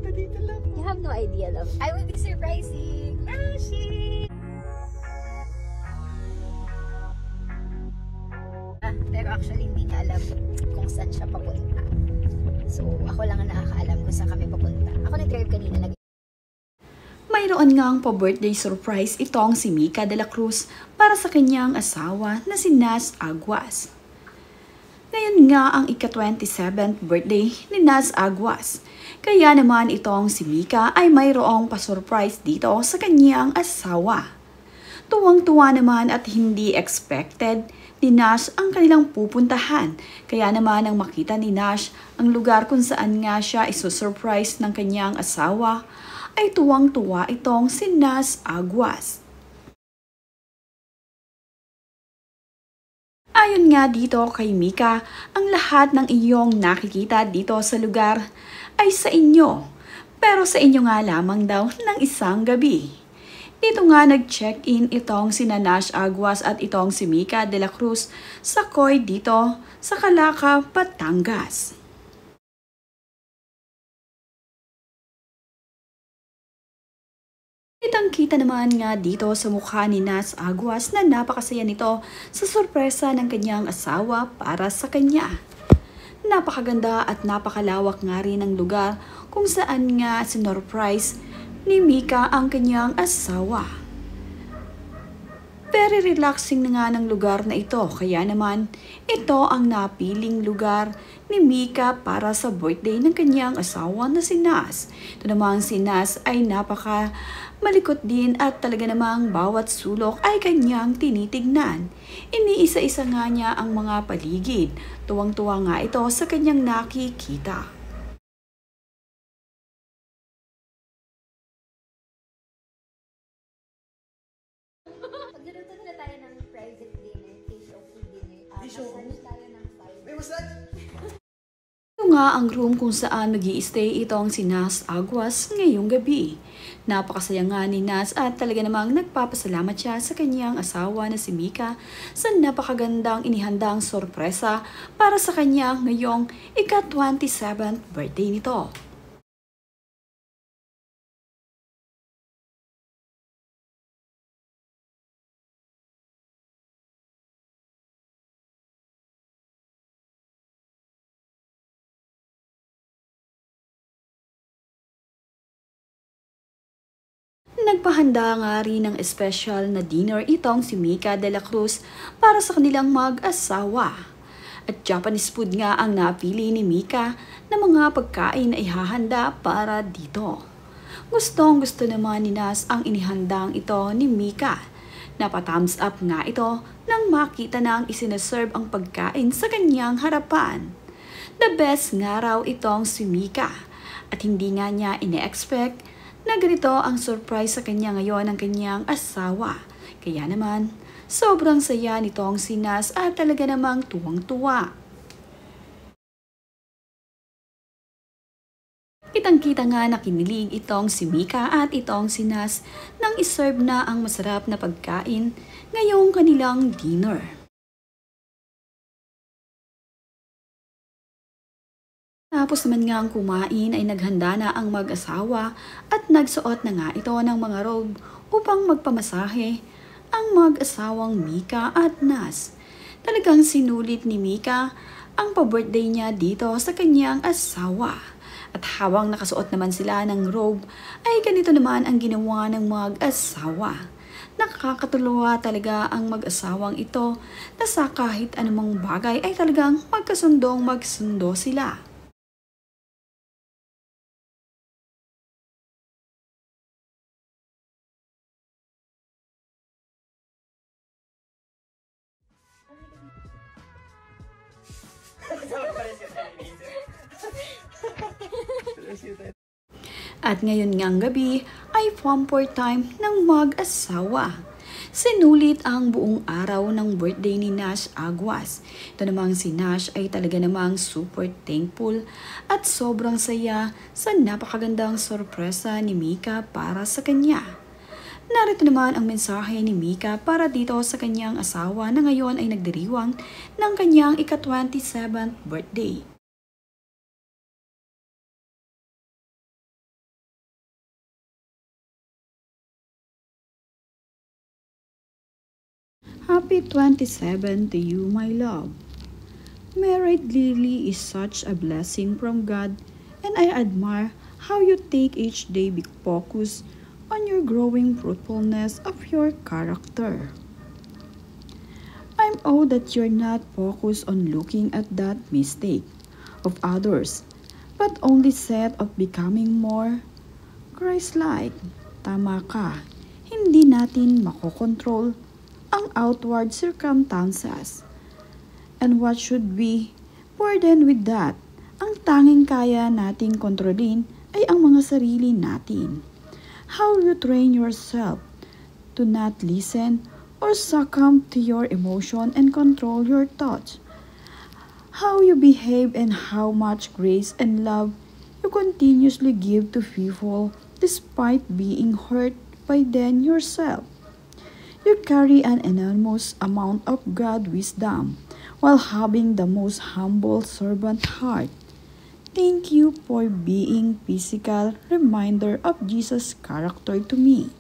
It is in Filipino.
dito lang. You have no idea, love. I will be surprising Nashi! Pero actually, hindi niya alam kung saan siya papunta. So, ako lang ang nakakaalam kung saan kami papunta. Ako nag-drive kanina. Mayroon ngang pa-birthday surprise itong si Mika de la Cruz para sa kanyang asawa na si Naz Aguas. Ngayon nga ang ika-27th birthday ni Naz Aguas. Kaya naman itong si Mika ay mayroong pa-surprise dito sa kanyang asawa. Tuwang-tuwa naman at hindi expected ni Nash ang kanilang pupuntahan. Kaya naman ang makita ni Nash ang lugar kung saan nga siya isusurprise ng kanyang asawa, ay tuwang-tuwa itong si Naz Aguas. Ayon nga dito kay Mika, ang lahat ng iyong nakikita dito sa lugar ay sa inyo. Pero sa inyo nga lamang daw ng isang gabi. Dito nga nag-check-in itong si Nash Aguas at itong si Mika de la Cruz sa Coy dito sa Calaca, Batangas. Kitang-kita naman nga dito sa mukha ni Naz Aguas na napakasaya nito sa sorpresa ng kanyang asawa para sa kanya. Napakaganda at napakalawak nga rin ang lugar kung saan nga sinurprise ni Mika ang kanyang asawa. Very relaxing na nga ng lugar na ito, kaya naman ito ang napiling lugar ni Mika para sa birthday ng kanyang asawa na si Naz. Ito namang si Naz ay napaka malikot din at talaga namang bawat sulok ay kanyang tinitignan. Iniisa-isa nga niya ang mga paligid. Tuwang-tuwa nga ito sa kanyang nakikita. Magluto na tayo ng private dinner, fish-o-food dinner. Fish-o-food? Tayo ng fire. Wait, what's that? Ito nga ang room kung saan nag-i-stay itong si Naz Aguas ngayong gabi. Napakasaya nga ni Naz at talaga namang nagpapasalamat siya sa kanyang asawa na si Mika sa napakagandang inihandang sorpresa para sa kanya ngayong ika-27th birthday nito. Nagpahanda nga rin ng espesyal na dinner itong si Mika de la Cruz para sa kanilang mag-asawa. At Japanese food nga ang napili ni Mika na mga pagkain na ihahanda para dito. Gustong-gusto naman ni Naz ang inihandang ito ni Mika. Napa-thumbs up nga ito nang makita na ang isineserve ang pagkain sa kanyang harapan. The best nga raw itong si Mika at hindi nga niya ine-expect na ganito ang surprise sa kanya ngayon ng kanyang asawa. Kaya naman, sobrang saya nitong si Naz at talaga namang tuwang-tuwa. Kitang-kita nga na kinilig itong si Mika at itong si Naz nang iserve na ang masarap na pagkain ngayong kanilang dinner. Tapos naman nga ang kumain ay naghanda na ang mag-asawa at nagsuot na nga ito ng mga robe upang magpamasahe ang mag-asawang Mika at Naz. Talagang sinulit ni Mika ang pa-birthday niya dito sa kanyang asawa. At habang nakasuot naman sila ng robe ay ganito naman ang ginawa ng mag-asawa. Nakakatuwa talaga ang mag-asawang ito na sa kahit anumang bagay ay talagang magsundo sila. At ngayon ngang gabi ay pamper time ng mag-asawa. Sinulit ang buong araw ng birthday ni Nash Aguas. Ito namang si Nash ay talaga namang super thankful at sobrang saya sa napakagandang sorpresa ni Mika para sa kanya. Narito naman ang mensahe ni Mika para dito sa kanyang asawa na ngayon ay nagdiriwang ng kanyang ika-27th birthday. Happy 27 to you, my love. Married Lily is such a blessing from God, and I admire how you take each day big focus on your growing fruitfulness of your character. I'm awed that you're not focused on looking at that mistake of others, but only set of becoming more Christ-like. Tama ka, hindi natin makokontrol ang outward circumstances. And what should be burdened with that? Ang tanging kaya nating kontrolin ay ang mga sarili natin. How you train yourself to not listen or succumb to your emotion and control your thoughts. How you behave and how much grace and love you continuously give to people despite being hurt by them yourself. You carry an enormous amount of God wisdom while having the most humble servant heart. Thank you for being physical reminder of Jesus' character to me.